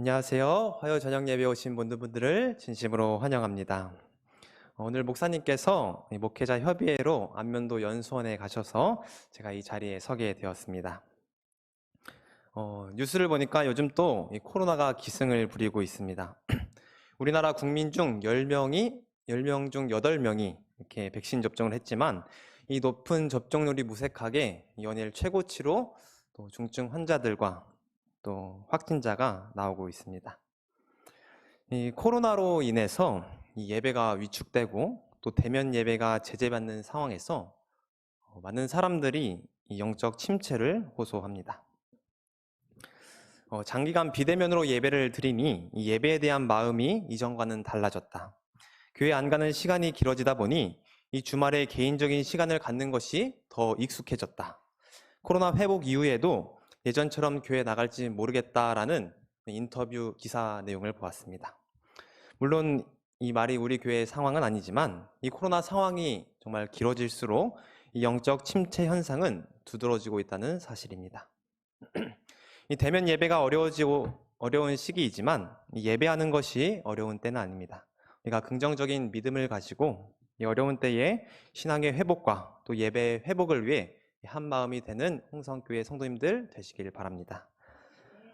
안녕하세요. 화요 저녁 예배 오신 분들을 진심으로 환영합니다. 오늘 목사님께서 이 목회자 협의회로 안면도 연수원에 가셔서 제가 이 자리에 서게 되었습니다. 뉴스를 보니까 요즘 또 이 코로나가 기승을 부리고 있습니다. 우리나라 국민 중 10명 중 8명이 이렇게 백신 접종을 했지만 이 높은 접종률이 무색하게 연일 최고치로 또 중증 환자들과 또 확진자가 나오고 있습니다. 이 코로나로 인해서 이 예배가 위축되고 또 대면 예배가 제재받는 상황에서 많은 사람들이 이 영적 침체를 호소합니다. 장기간 비대면으로 예배를 드리니 이 예배에 대한 마음이 이전과는 달라졌다. 교회 안 가는 시간이 길어지다 보니 이 주말에 개인적인 시간을 갖는 것이 더 익숙해졌다. 코로나 회복 이후에도 예전처럼 교회 나갈지 모르겠다라는 인터뷰 기사 내용을 보았습니다. 물론 이 말이 우리 교회의 상황은 아니지만 이 코로나 상황이 정말 길어질수록 이 영적 침체 현상은 두드러지고 있다는 사실입니다. 이 대면 예배가 어려운 시기이지만 이 예배하는 것이 어려운 때는 아닙니다. 우리가 긍정적인 믿음을 가지고 이 어려운 때에 신앙의 회복과 또 예배의 회복을 위해 한 마음이 되는 홍성교회 성도님들 되시길 바랍니다.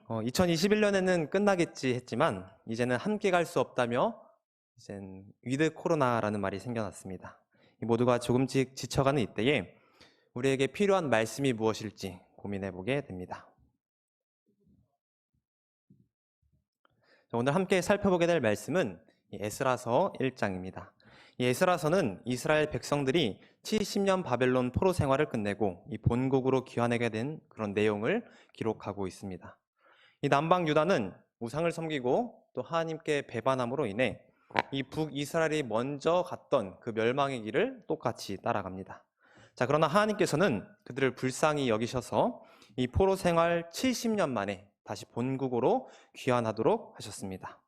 2021년에는 끝나겠지 했지만 이제는 함께 갈 수 없다며 이젠 위드 코로나라는 말이 생겨났습니다. 모두가 조금씩 지쳐가는 이때에 우리에게 필요한 말씀이 무엇일지 고민해 보게 됩니다. 오늘 함께 살펴보게 될 말씀은 에스라서 1장입니다. 이 에스라서는 이스라엘 백성들이 70년 바벨론 포로 생활을 끝내고 이 본국으로 귀환하게 된 그런 내용을 기록하고 있습니다. 이 남방 유다는 우상을 섬기고 또 하나님께 배반함으로 인해 이 북이스라엘이 먼저 갔던 그 멸망의 길을 똑같이 따라갑니다. 자, 그러나 하나님께서는 그들을 불쌍히 여기셔서 이 포로 생활 70년 만에 다시 본국으로 귀환하도록 하셨습니다.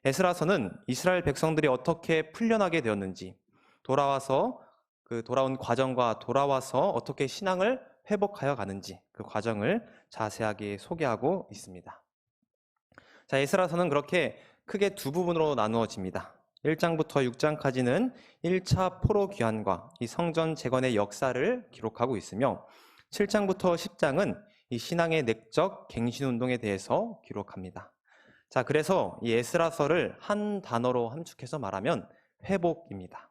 에스라서는 이스라엘 백성들이 어떻게 풀려나게 되었는지, 돌아온 과정과 돌아와서 어떻게 신앙을 회복하여 가는지 그 과정을 자세하게 소개하고 있습니다. 자, 에스라서는 그렇게 크게 두 부분으로 나누어집니다. 1장부터 6장까지는 1차 포로 귀환과 이 성전 재건의 역사를 기록하고 있으며 7장부터 10장은 이 신앙의 내적 갱신 운동에 대해서 기록합니다. 자, 그래서 이 에스라서를 한 단어로 함축해서 말하면 회복입니다.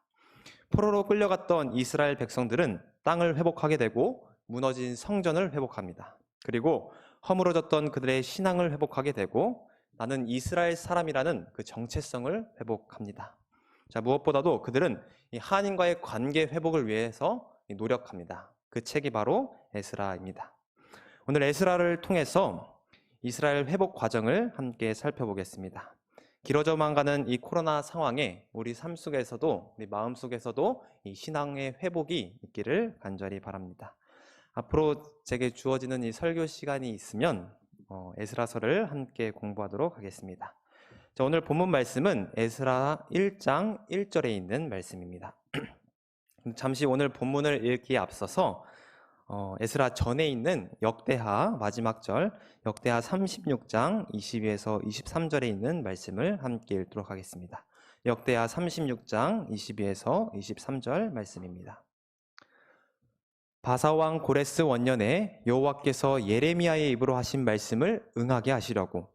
포로로 끌려갔던 이스라엘 백성들은 땅을 회복하게 되고 무너진 성전을 회복합니다. 그리고 허물어졌던 그들의 신앙을 회복하게 되고 나는 이스라엘 사람이라는 그 정체성을 회복합니다. 자, 무엇보다도 그들은 이 하나님과의 관계 회복을 위해서 노력합니다. 그 책이 바로 에스라입니다. 오늘 에스라를 통해서 이스라엘 회복 과정을 함께 살펴보겠습니다. 길어져만 가는 이 코로나 상황에 우리 삶 속에서도, 우리 마음 속에서도 이 신앙의 회복이 있기를 간절히 바랍니다. 앞으로 제게 주어지는 이 설교 시간이 있으면 에스라서를 함께 공부하도록 하겠습니다. 자, 오늘 본문 말씀은 에스라 1장 1절에 있는 말씀입니다. 잠시 오늘 본문을 읽기에 앞서서 에스라 전에 있는 역대하 마지막 절, 역대하 36장 22에서 23절에 있는 말씀을 함께 읽도록 하겠습니다. 역대하 36장 22에서 23절 말씀입니다. 바사왕 고레스 원년에 여호와께서 예레미야의 입으로 하신 말씀을 응하게 하시려고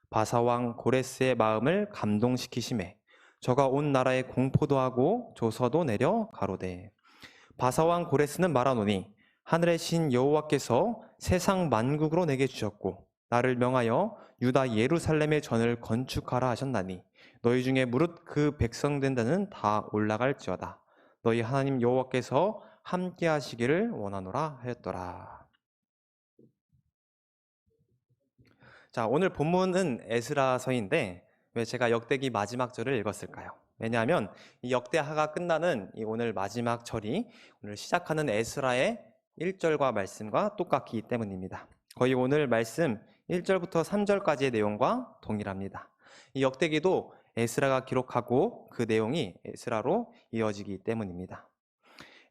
바사왕 고레스의 마음을 감동시키심에 저가 온 나라에 공포도 하고 조서도 내려 가로되 바사왕 고레스는 말하노니 하늘의 신 여호와께서 세상 만국으로 내게 주셨고 나를 명하여 유다 예루살렘의 전을 건축하라 하셨나니 너희 중에 무릇 그 백성 된다는 다 올라갈지어다. 너희 하나님 여호와께서 함께 하시기를 원하노라 하였더라. 자, 오늘 본문은 에스라서인데 왜 제가 역대기 마지막 절을 읽었을까요? 왜냐하면 이 역대하가 끝나는 이 오늘 마지막 절이 오늘 시작하는 에스라의 1절과 말씀과 똑같기 때문입니다. 거의 오늘 말씀 1절부터 3절까지의 내용과 동일합니다. 이 역대기도 에스라가 기록하고 그 내용이 에스라로 이어지기 때문입니다.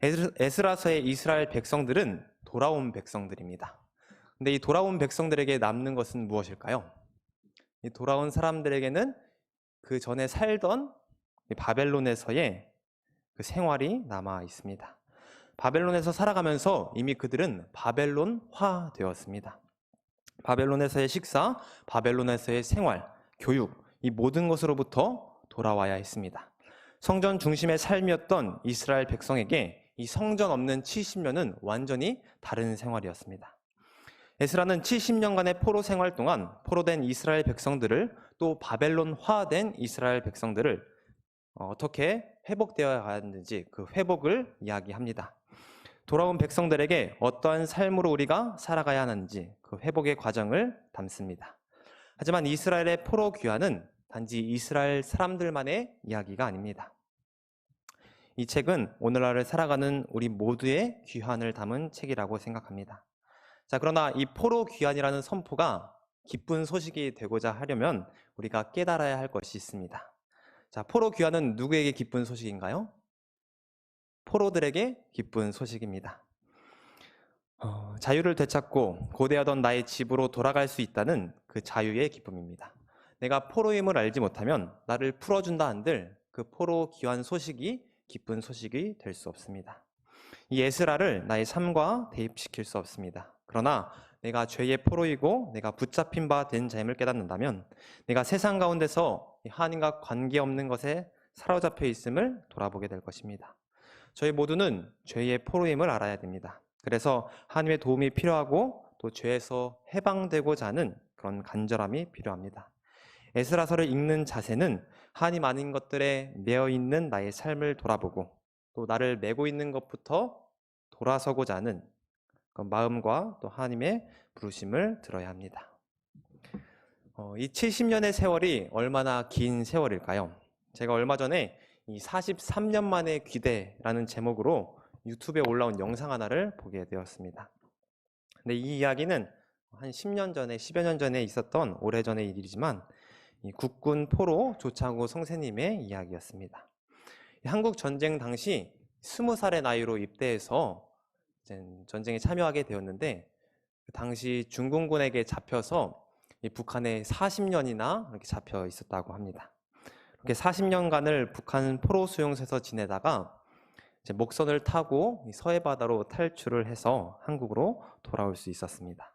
에스라서의 이스라엘 백성들은 돌아온 백성들입니다. 근데 이 돌아온 백성들에게 남는 것은 무엇일까요? 이 돌아온 사람들에게는 그 전에 살던 이 바벨론에서의 그 생활이 남아 있습니다. 바벨론에서 살아가면서 이미 그들은 바벨론화 되었습니다. 바벨론에서의 식사, 바벨론에서의 생활, 교육, 이 모든 것으로부터 돌아와야 했습니다. 성전 중심의 삶이었던 이스라엘 백성에게 이 성전 없는 70년은 완전히 다른 생활이었습니다. 에스라는 70년간의 포로 생활 동안 포로된 이스라엘 백성들을, 또 바벨론화된 이스라엘 백성들을 어떻게 회복되어야 하는지 그 회복을 이야기합니다. 돌아온 백성들에게 어떠한 삶으로 우리가 살아가야 하는지 그 회복의 과정을 담습니다. 하지만 이스라엘의 포로 귀환은 단지 이스라엘 사람들만의 이야기가 아닙니다. 이 책은 오늘날을 살아가는 우리 모두의 귀환을 담은 책이라고 생각합니다. 자, 그러나 이 포로 귀환이라는 선포가 기쁜 소식이 되고자 하려면 우리가 깨달아야 할 것이 있습니다. 자, 포로 귀환은 누구에게 기쁜 소식인가요? 포로들에게 기쁜 소식입니다. 자유를 되찾고 고대하던 나의 집으로 돌아갈 수 있다는 그 자유의 기쁨입니다. 내가 포로임을 알지 못하면 나를 풀어준다 한들 그 포로 귀환 소식이 기쁜 소식이 될 수 없습니다. 이 에스라를 나의 삶과 대입시킬 수 없습니다. 그러나 내가 죄의 포로이고 내가 붙잡힌 바 된 자임을 깨닫는다면 내가 세상 가운데서 하나님과 관계없는 것에 사로잡혀 있음을 돌아보게 될 것입니다. 저희 모두는 죄의 포로임을 알아야 됩니다. 그래서 하나님의 도움이 필요하고 또 죄에서 해방되고자 하는 그런 간절함이 필요합니다. 에스라서를 읽는 자세는 하나님 아닌 것들에 매여 있는 나의 삶을 돌아보고 또 나를 메고 있는 것부터 돌아서고자 하는 그 마음과 또 하나님의 부르심을 들어야 합니다. 이 70년의 세월이 얼마나 긴 세월일까요? 제가 얼마 전에 이 43년 만의 귀대라는 제목으로 유튜브에 올라온 영상 하나를 보게 되었습니다. 근데 이 이야기는 한 10년 전에, 10여 년 전에 있었던 오래전의 일이지만 이 국군 포로 조창우 성세님의 이야기였습니다. 한국 전쟁 당시 20살의 나이로 입대해서 전쟁에 참여하게 되었는데 그 당시 중공군에게 잡혀서 이 북한에 40년이나 이렇게 잡혀 있었다고 합니다. 이렇게 40년간을 북한 포로 수용소에서 지내다가 이제 목선을 타고 서해 바다로 탈출을 해서 한국으로 돌아올 수 있었습니다.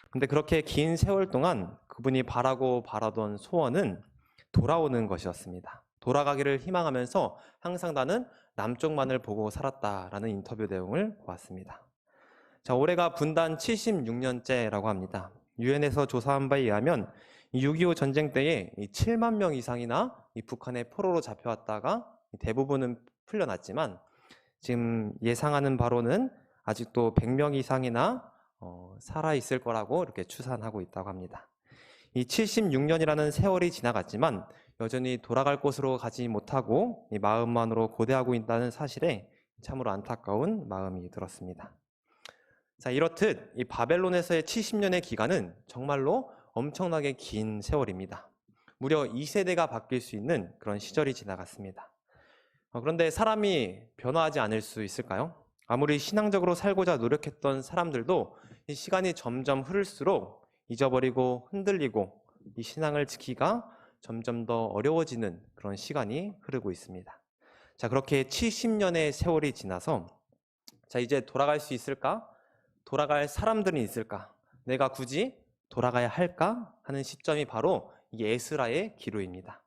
근데 그렇게 긴 세월 동안 그분이 바라던 소원은 돌아오는 것이었습니다. 돌아가기를 희망하면서 항상 나는 남쪽만을 보고 살았다라는 인터뷰 내용을 보았습니다. 자, 올해가 분단 76년째라고 합니다. 유엔에서 조사한 바에 의하면 6.25 전쟁 때에 7만 명 이상이나 이 북한에 포로로 잡혀왔다가 대부분은 풀려났지만 지금 예상하는 바로는 아직도 100명 이상이나 살아있을 거라고 이렇게 추산하고 있다고 합니다. 이 76년이라는 세월이 지나갔지만 여전히 돌아갈 곳으로 가지 못하고 이 마음만으로 고대하고 있다는 사실에 참으로 안타까운 마음이 들었습니다. 자, 이렇듯 이 바벨론에서의 70년의 기간은 정말로 엄청나게 긴 세월입니다. 무려 2세대가 바뀔 수 있는 그런 시절이 지나갔습니다. 그런데 사람이 변화하지 않을 수 있을까요? 아무리 신앙적으로 살고자 노력했던 사람들도 이 시간이 점점 흐를수록 잊어버리고 흔들리고 이 신앙을 지키기가 점점 더 어려워지는 그런 시간이 흐르고 있습니다. 자, 그렇게 70년의 세월이 지나서 자, 이제 돌아갈 수 있을까? 돌아갈 사람들은 있을까? 내가 굳이 돌아가야 할까? 하는 시점이 바로 이 에스라의 기로입니다.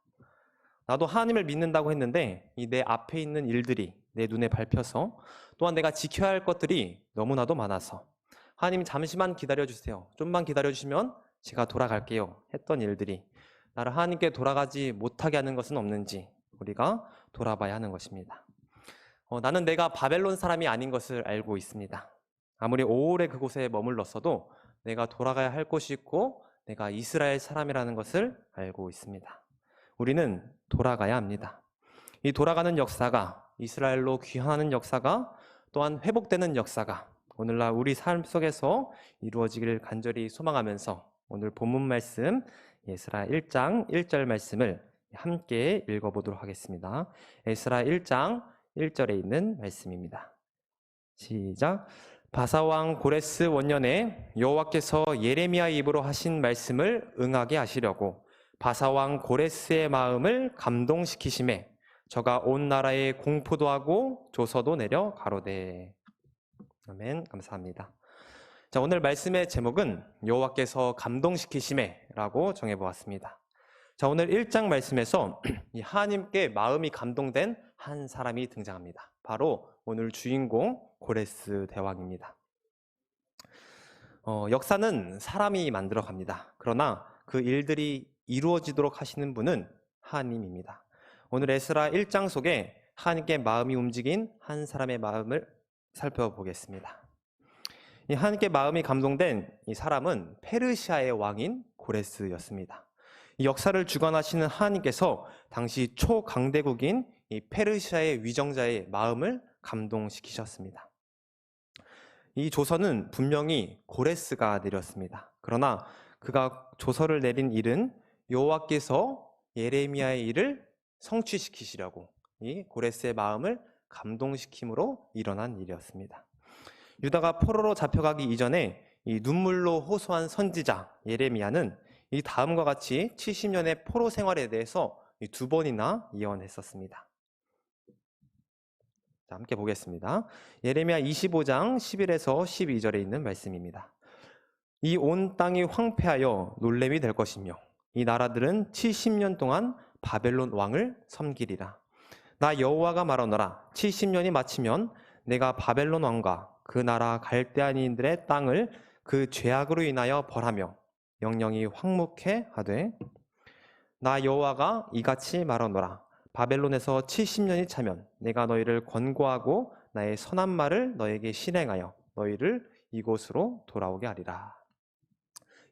나도 하나님을 믿는다고 했는데 이 내 앞에 있는 일들이 내 눈에 밟혀서 또한 내가 지켜야 할 것들이 너무나도 많아서 하나님 잠시만 기다려주세요. 좀만 기다려주시면 제가 돌아갈게요. 했던 일들이 나를 하나님께 돌아가지 못하게 하는 것은 없는지 우리가 돌아봐야 하는 것입니다. 나는 내가 바벨론 사람이 아닌 것을 알고 있습니다. 아무리 오래 그곳에 머물렀어도 내가 돌아가야 할 곳이 있고 내가 이스라엘 사람이라는 것을 알고 있습니다. 우리는 돌아가야 합니다. 이 돌아가는 역사가 이스라엘로 귀환하는 역사가 또한 회복되는 역사가 오늘날 우리 삶 속에서 이루어지기를 간절히 소망하면서 오늘 본문 말씀 에스라 1장 1절 말씀을 함께 읽어보도록 하겠습니다. 에스라 1장 1절에 있는 말씀입니다. 시작. 바사왕 고레스 원년에 여호와께서 예레미야 입으로 하신 말씀을 응하게 하시려고 바사왕 고레스의 마음을 감동시키심에 저가 온 나라에 공포도 하고 조서도 내려 가로되. 아멘. 감사합니다. 자, 오늘 말씀의 제목은 여호와께서 감동시키심에라고 정해보았습니다. 자, 오늘 1장 말씀에서 이 하나님께 마음이 감동된 한 사람이 등장합니다. 바로 오늘 주인공 고레스 대왕입니다. 역사는 사람이 만들어 갑니다. 그러나 그 일들이 이루어지도록 하시는 분은 하나님입니다. 오늘 에스라 1장 속에 하나님께 마음이 움직인 한 사람의 마음을 살펴보겠습니다. 이 하나님께 마음이 감동된 이 사람은 페르시아의 왕인 고레스였습니다. 이 역사를 주관하시는 하나님께서 당시 초강대국인 이 페르시아의 위정자의 마음을 감동시키셨습니다. 이 조서는 분명히 고레스가 내렸습니다. 그러나 그가 조서를 내린 일은 여호와께서 예레미야의 일을 성취시키시려고 이 고레스의 마음을 감동시킴으로 일어난 일이었습니다. 유다가 포로로 잡혀가기 이전에 이 눈물로 호소한 선지자 예레미야는 이 다음과 같이 70년의 포로 생활에 대해서 두 번이나 예언했었습니다. 자, 함께 보겠습니다. 예레미야 25장 11에서 12절에 있는 말씀입니다. 이 온 땅이 황폐하여 놀램이 될 것이며 이 나라들은 70년 동안 바벨론 왕을 섬기리라. 나 여호와가 말하노라. 70년이 마치면 내가 바벨론 왕과 그 나라 갈대아인들의 땅을 그 죄악으로 인하여 벌하며 영영이 황무케 하되, 나 여호와가 이같이 말하노라. 바벨론에서 70년이 차면 내가 너희를 권고하고 나의 선한 말을 너에게 실행하여 너희를 이곳으로 돌아오게 하리라.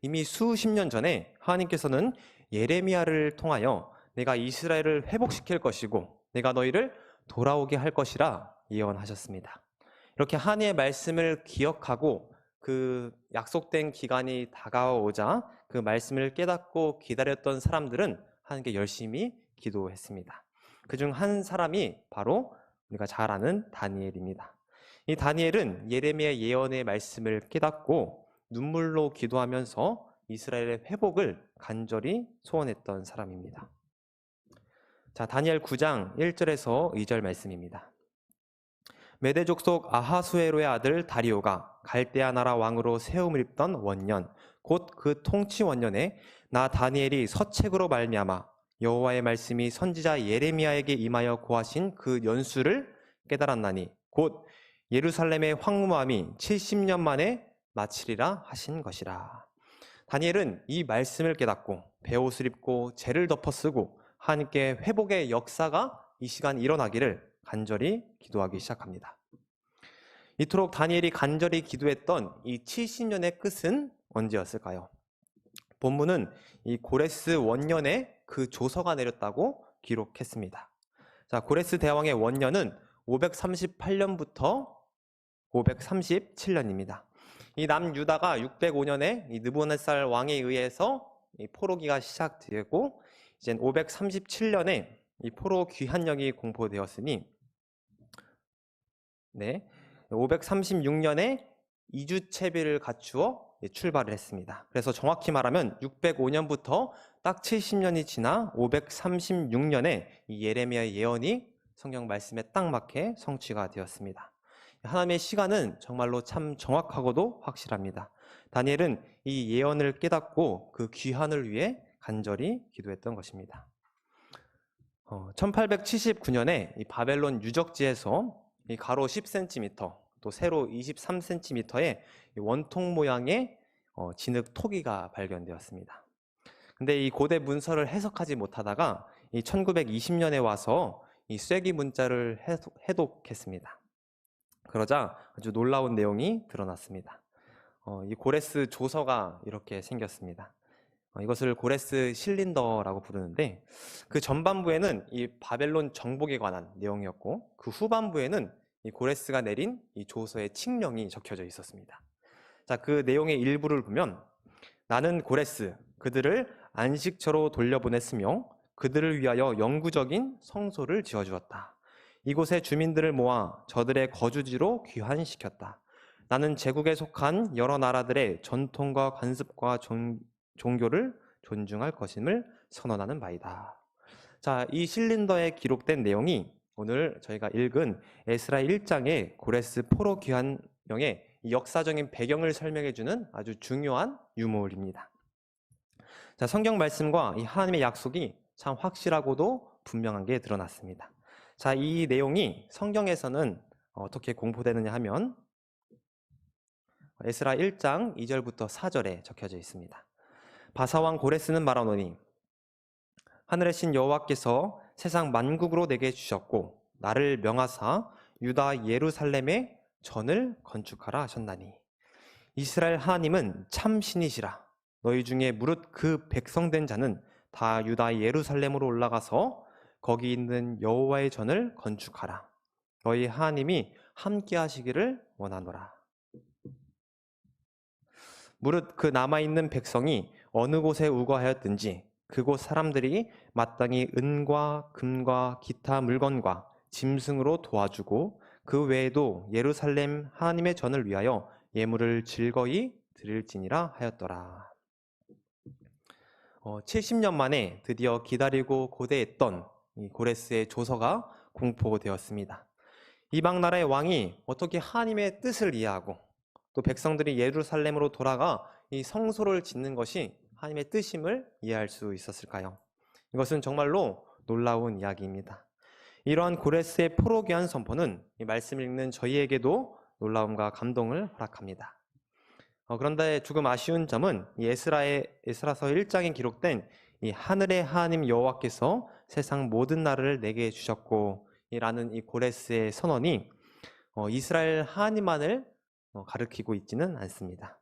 이미 수십 년 전에 하나님께서는 예레미야를 통하여 내가 이스라엘을 회복시킬 것이고 내가 너희를 돌아오게 할 것이라 예언하셨습니다. 이렇게 하나님의 말씀을 기억하고 그 약속된 기간이 다가오자 그 말씀을 깨닫고 기다렸던 사람들은 하나님께 열심히 기도했습니다. 그중 한 사람이 바로 우리가 잘 아는 다니엘입니다. 이 다니엘은 예레미야 예언의 말씀을 깨닫고 눈물로 기도하면서 이스라엘의 회복을 간절히 소원했던 사람입니다. 자, 다니엘 9장 1절에서 2절 말씀입니다. 메대 족속 아하수에로의 아들 다리오가 갈대아 나라 왕으로 세움을 입던 원년 곧 그 통치 원년에 나 다니엘이 서책으로 말미암아 여호와의 말씀이 선지자 예레미야에게 임하여 고하신 그 연수를 깨달았나니 곧 예루살렘의 황무함이 70년 만에 마치리라 하신 것이라. 다니엘은 이 말씀을 깨닫고 베옷을 입고 재를 덮어 쓰고 하나님께 회복의 역사가 이 시간 일어나기를 간절히 기도하기 시작합니다. 이토록 다니엘이 간절히 기도했던 이 70년의 끝은 언제였을까요? 본문은 이 고레스 원년에 그 조서가 내렸다고 기록했습니다. 자, 고레스 대왕의 원년은 538년부터 537년입니다. 이 남유다가 605년에 이 느부갓네살 왕에 의해서 이 포로기가 시작되고 이제 537년에 이 포로 귀환령이 공포되었으니 536년에 이주채비를 갖추어 출발을 했습니다. 그래서 정확히 말하면 605년부터 딱 70년이 지나 536년에 이 예레미야의 예언이 성경 말씀에 딱 맞게 성취가 되었습니다. 하나님의 시간은 정말로 참 정확하고도 확실합니다. 다니엘은 이 예언을 깨닫고 그 귀환을 위해 간절히 기도했던 것입니다. 1879년에 이 바벨론 유적지에서 이 가로 10cm 또 세로 23cm의 원통 모양의 진흙 토기가 발견되었습니다. 근데 이 고대 문서를 해석하지 못하다가 이 1920년에 와서 이 쐐기 문자를 해독했습니다. 그러자 아주 놀라운 내용이 드러났습니다. 이 고레스 조서가 이렇게 생겼습니다. 이것을 고레스 실린더라고 부르는데 그 전반부에는 이 바벨론 정복에 관한 내용이었고 그 후반부에는 이 고레스가 내린 이 조서의 칙령이 적혀져 있었습니다. 자, 그 내용의 일부를 보면 나는 고레스 그들을 안식처로 돌려보냈으며 그들을 위하여 영구적인 성소를 지어주었다. 이곳에 주민들을 모아 저들의 거주지로 귀환시켰다. 나는 제국에 속한 여러 나라들의 전통과 관습과 종교를 존중할 것임을 선언하는 바이다. 자, 이 실린더에 기록된 내용이 오늘 저희가 읽은 에스라 1장의 고레스 포로 귀환령의 역사적인 배경을 설명해주는 아주 중요한 유물입니다. 자, 성경 말씀과 이 하나님의 약속이 참 확실하고도 분명한 게 드러났습니다. 자, 이 내용이 성경에서는 어떻게 공포되느냐 하면 에스라 1장 2절부터 4절에 적혀져 있습니다. 바사왕 고레스는 말하노니 하늘의 신 여호와께서 세상 만국으로 내게 주셨고 나를 명하사 유다 예루살렘에 전을 건축하라 하셨나니 이스라엘 하나님은 참 신이시라. 너희 중에 무릇 그 백성된 자는 다 유다 예루살렘으로 올라가서 거기 있는 여호와의 전을 건축하라. 너희 하나님이 함께 하시기를 원하노라. 무릇 그 남아있는 백성이 어느 곳에 우거하였든지 그곳 사람들이 마땅히 은과 금과 기타 물건과 짐승으로 도와주고 그 외에도 예루살렘 하나님의 전을 위하여 예물을 즐거이 드릴지니라 하였더라. 70년 만에 드디어 기다리고 고대했던 이 고레스의 조서가 공포되었습니다. 이방 나라의 왕이 어떻게 하나님의 뜻을 이해하고 또 백성들이 예루살렘으로 돌아가 이 성소를 짓는 것이 하나님의 뜻임을 이해할 수 있었을까요? 이것은 정말로 놀라운 이야기입니다. 이러한 고레스의 포로 귀환 선포는 이 말씀 읽는 저희에게도 놀라움과 감동을 허락합니다. 그런데 조금 아쉬운 점은 이 에스라서 1장에 기록된 이 하늘의 하나님 여호와께서 세상 모든 나라를 내게 주셨고 라는 이 고레스의 선언이 이스라엘 하나님만을 가리키고 있지는 않습니다.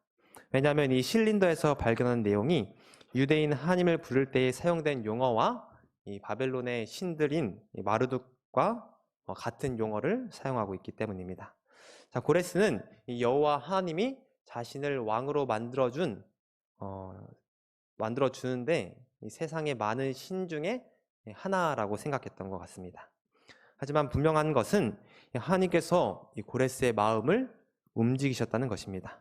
왜냐하면 이 실린더에서 발견한 내용이 유대인 하나님을 부를 때에 사용된 용어와 이 바벨론의 신들인 마르둑과 같은 용어를 사용하고 있기 때문입니다. 자, 고레스는 이 여호와 하나님이 자신을 왕으로 만들어주는데 이 세상의 많은 신 중에 하나라고 생각했던 것 같습니다. 하지만 분명한 것은 하나님께서 이 고레스의 마음을 움직이셨다는 것입니다.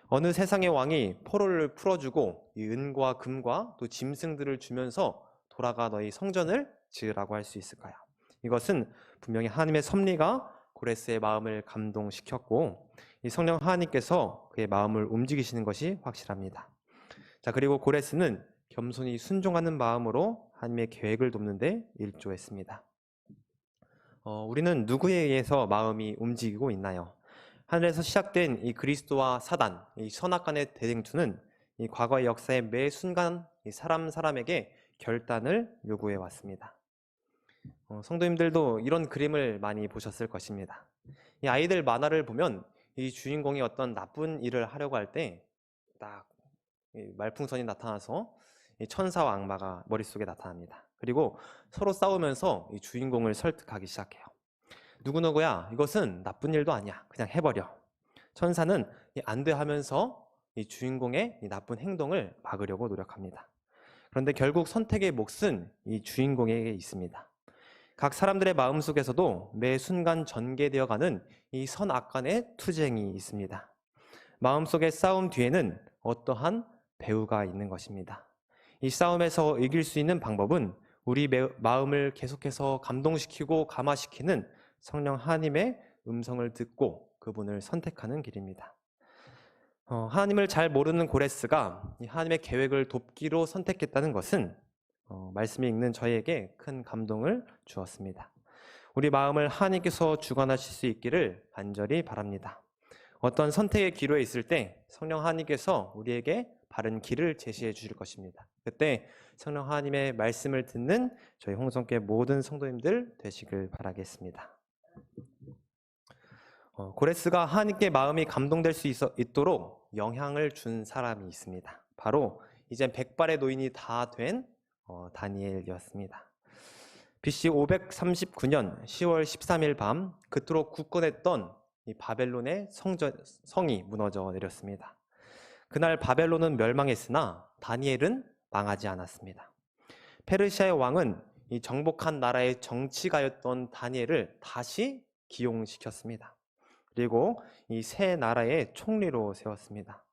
어느 세상의 왕이 포로를 풀어주고 이 은과 금과 또 짐승들을 주면서 돌아가 너희 성전을 지으라고 할 수 있을까요? 이것은 분명히 하나님의 섭리가 고레스의 마음을 감동시켰고 이 성령 하나님께서 그의 마음을 움직이시는 것이 확실합니다. 자, 그리고 고레스는 겸손히 순종하는 마음으로 하나님의 계획을 돕는 데 일조했습니다. 우리는 누구에 의해서 마음이 움직이고 있나요? 하늘에서 시작된 이 그리스도와 사단, 이 선악간의 대쟁투는 이 과거의 역사의 매 순간 이 사람에게 결단을 요구해 왔습니다. 성도님들도 이런 그림을 많이 보셨을 것입니다. 이 아이들 만화를 보면 이 주인공이 어떤 나쁜 일을 하려고 할 때 딱 말풍선이 나타나서 이 천사와 악마가 머릿속에 나타납니다. 그리고 서로 싸우면서 이 주인공을 설득하기 시작해요. 누구누구야, 이것은 나쁜 일도 아니야. 그냥 해버려. 천사는 안 돼 하면서 이 주인공의 이 나쁜 행동을 막으려고 노력합니다. 그런데 결국 선택의 몫은 이 주인공에게 있습니다. 각 사람들의 마음속에서도 매 순간 전개되어가는 이 선악간의 투쟁이 있습니다. 마음속의 싸움 뒤에는 어떠한 배후가 있는 것입니다. 이 싸움에서 이길 수 있는 방법은 우리 마음을 계속해서 감동시키고 감화시키는 성령 하나님의 음성을 듣고 그분을 선택하는 길입니다. 하나님을 잘 모르는 고레스가 하나님의 계획을 돕기로 선택했다는 것은 말씀이 읽는 저희에게 큰 감동을 주었습니다. 우리 마음을 하나님께서 주관하실 수 있기를 간절히 바랍니다. 어떤 선택의 기로에 있을 때 성령 하나님께서 우리에게 바른 길을 제시해 주실 것입니다. 그때 성령 하나님의 말씀을 듣는 저희 홍성교회 모든 성도님들 되시길 바라겠습니다. 고레스가 하나님께 마음이 감동될 수 있도록 영향을 준 사람이 있습니다. 바로 이젠 백발의 노인이 다 된 다니엘이었습니다. BC 539년 10월 13일 밤 그토록 굳건했던 이 바벨론의 성이 무너져 내렸습니다. 그날 바벨론은 멸망했으나 다니엘은 망하지 않았습니다. 페르시아의 왕은 이 정복한 나라의 정치가였던 다니엘을 다시 기용시켰습니다. 그리고 이 새 나라의 총리로 세웠습니다.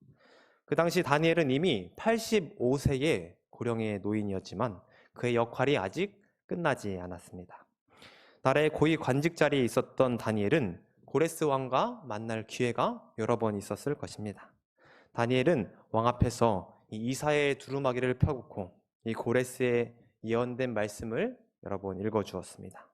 그 당시 다니엘은 이미 85세의 고령의 노인이었지만 그의 역할이 아직 끝나지 않았습니다. 나라의 고위 관직 자리에 있었던 다니엘은 고레스 왕과 만날 기회가 여러 번 있었을 것입니다. 다니엘은 왕 앞에서 이 이사야의 두루마기를 펴놓고 이 고레스의 예언된 말씀을 여러 번 읽어주었습니다.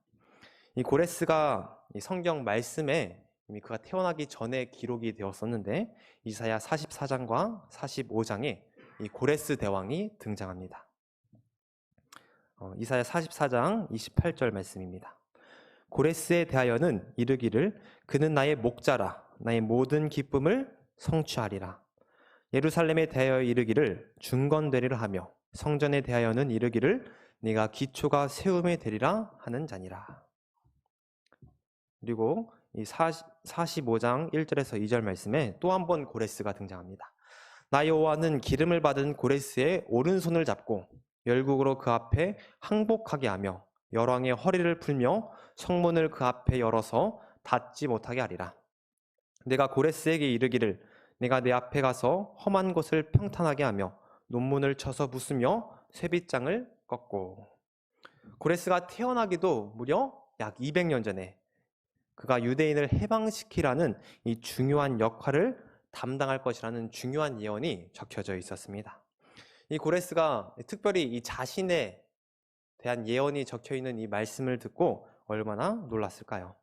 이 고레스가 이 성경 말씀에 이미 그가 태어나기 전에 기록이 되었었는데 이사야 44장과 45장에 이 고레스 대왕이 등장합니다. 이사야 44장 28절 말씀입니다. 고레스에 대하여는 이르기를 그는 나의 목자라 나의 모든 기쁨을 성취하리라. 예루살렘에 대하여 이르기를 중건되리라 하며 성전에 대하여는 이르기를 네가 기초가 세움에 되리라 하는 자니라. 그리고 이 45장 1절에서 2절 말씀에 또 한 번 고레스가 등장합니다. 나 여호와는 기름을 받은 고레스의 오른손을 잡고 열국으로 그 앞에 항복하게 하며 열왕의 허리를 풀며 성문을 그 앞에 열어서 닫지 못하게 하리라. 내가 고레스에게 이르기를 내가 내 앞에 가서 험한 곳을 평탄하게 하며 논문을 쳐서 부수며 쇠빗장을 꺾고. 고레스가 태어나기도 무려 약 200년 전에 그가 유대인을 해방시키라는 이 중요한 역할을 담당할 것이라는 중요한 예언이 적혀져 있었습니다. 이 고레스가 특별히 이 자신에 대한 예언이 적혀 있는 이 말씀을 듣고 얼마나 놀랐을까요?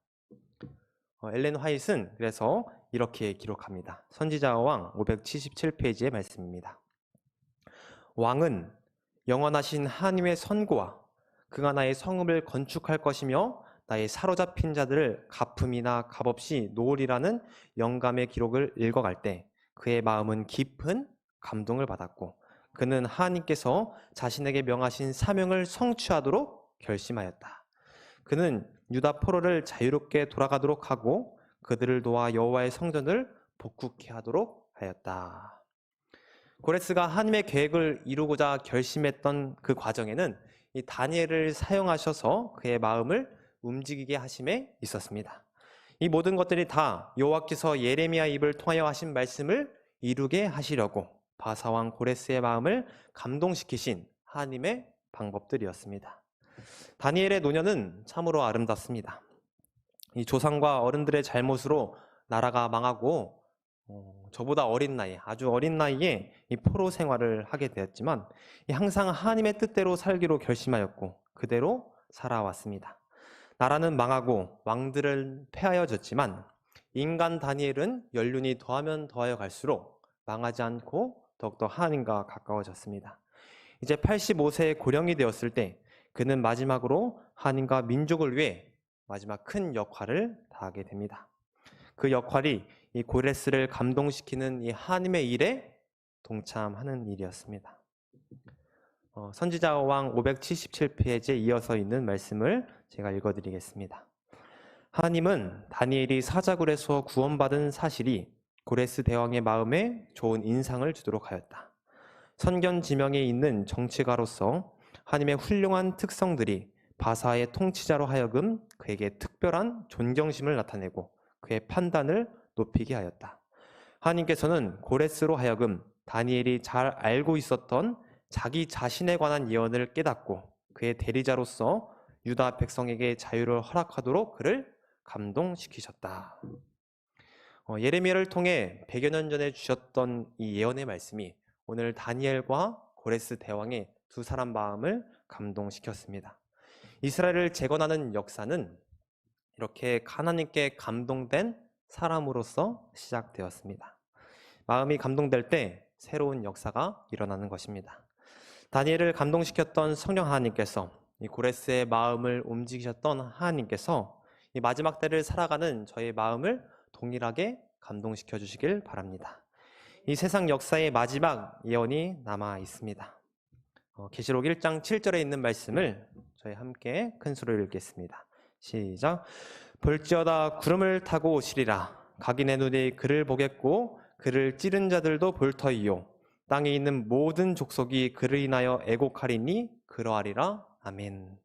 엘렌 화이트는 그래서 이렇게 기록합니다. 선지자와 왕 577페이지의 말씀입니다. 왕은 영원하신 하나님의 선고와 그가 나의 성읍을 건축할 것이며 나의 사로잡힌 자들을 갚음이나 값없이 놓으리라는 영감의 기록을 읽어갈 때 그의 마음은 깊은 감동을 받았고 그는 하나님께서 자신에게 명하신 사명을 성취하도록 결심하였다. 그는 유다 포로를 자유롭게 돌아가도록 하고 그들을 도와 여호와의 성전을 복국케 하도록 하였다. 고레스가 하나님의 계획을 이루고자 결심했던 그 과정에는 이 다니엘을 사용하셔서 그의 마음을 움직이게 하심에 있었습니다. 이 모든 것들이 다 여호와께서 예레미야 입을 통하여 하신 말씀을 이루게 하시려고 바사왕 고레스의 마음을 감동시키신 하나님의 방법들이었습니다. 다니엘의 노년은 참으로 아름답습니다. 이 조상과 어른들의 잘못으로 나라가 망하고 저보다 어린 나이, 아주 어린 나이에 이 포로 생활을 하게 되었지만 항상 하나님의 뜻대로 살기로 결심하였고 그대로 살아왔습니다. 나라는 망하고 왕들은 폐하여졌지만 인간 다니엘은 연륜이 더하면 더하여 갈수록 망하지 않고 더욱더 하나님과 가까워졌습니다. 이제 85세의 고령이 되었을 때 그는 마지막으로 하나님과 민족을 위해 마지막 큰 역할을 다하게 됩니다. 그 역할이 이 고레스를 감동시키는 이 하나님의 일에 동참하는 일이었습니다. 선지자 왕 577페이지에 이어서 있는 말씀을 제가 읽어드리겠습니다. 하나님은 다니엘이 사자굴에서 구원받은 사실이 고레스 대왕의 마음에 좋은 인상을 주도록 하였다. 선견지명에 있는 정치가로서 하나님의 훌륭한 특성들이 바사의 통치자로 하여금 그에게 특별한 존경심을 나타내고 그의 판단을 높이게 하였다. 하나님께서는 고레스로 하여금 다니엘이 잘 알고 있었던 자기 자신에 관한 예언을 깨닫고 그의 대리자로서 유다 백성에게 자유를 허락하도록 그를 감동시키셨다. 예레미야를 통해 100여 년 전에 주셨던 이 예언의 말씀이 오늘 다니엘과 고레스 대왕의 두 사람 마음을 감동시켰습니다. 이스라엘을 재건하는 역사는 이렇게 하나님께 감동된 사람으로서 시작되었습니다. 마음이 감동될 때 새로운 역사가 일어나는 것입니다. 다니엘을 감동시켰던 성령 하나님께서 이 고레스의 마음을 움직이셨던 하나님께서 이 마지막 때를 살아가는 저의 마음을 동일하게 감동시켜 주시길 바랍니다. 이 세상 역사의 마지막 예언이 남아 있습니다. 계시록 1장 7절에 있는 말씀을 저희 함께 큰 소리로 읽겠습니다. 시작. 볼지어다 구름을 타고 오시리라. 각인의 눈이 그를 보겠고 그를 찌른 자들도 볼 터이요 땅에 있는 모든 족속이 그를 인하여 애곡하리니 그러하리라. 아멘.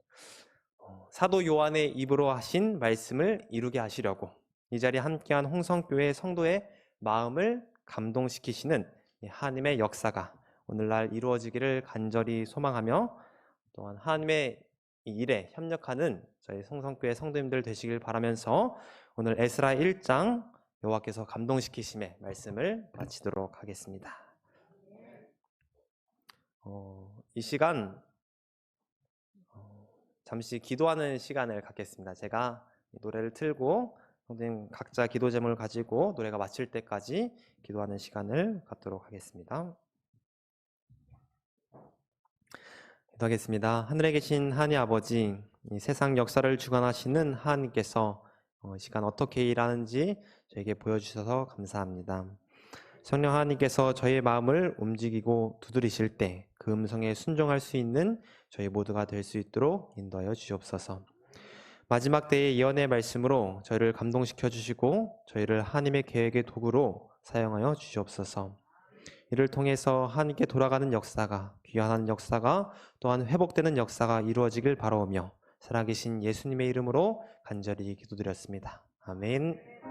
사도 요한의 입으로 하신 말씀을 이루게 하시려고 이 자리에 함께한 홍성교회 성도의 마음을 감동시키시는 하나님의 역사가 오늘날 이루어지기를 간절히 소망하며 또한 하나님의 이 일에 협력하는 저희 성성교회 성도님들 되시길 바라면서 오늘 에스라 1장 여호와께서 감동시키심의 말씀을 마치도록 하겠습니다. 이 시간 잠시 기도하는 시간을 갖겠습니다. 제가 노래를 틀고 성도님 각자 기도 제목을 가지고 노래가 마칠 때까지 기도하는 시간을 갖도록 하겠습니다. 기도하겠습니다. 하늘에 계신 하나님 아버지, 이 세상 역사를 주관하시는 하나님께서 이 시간 어떻게 일하는지 저에게 보여주셔서 감사합니다. 성령 하나님께서 저희의 마음을 움직이고 두드리실 때 그 음성에 순종할 수 있는 저희 모두가 될 수 있도록 인도하여 주시옵소서. 마지막 때의 예언의 말씀으로 저희를 감동시켜 주시고 저희를 하나님의 계획의 도구로 사용하여 주시옵소서. 이를 통해서 하나님께 돌아가는 역사가, 귀환하는 역사가, 또한 회복되는 역사가 이루어지길 바라오며 살아계신 예수님의 이름으로 간절히 기도드렸습니다. 아멘.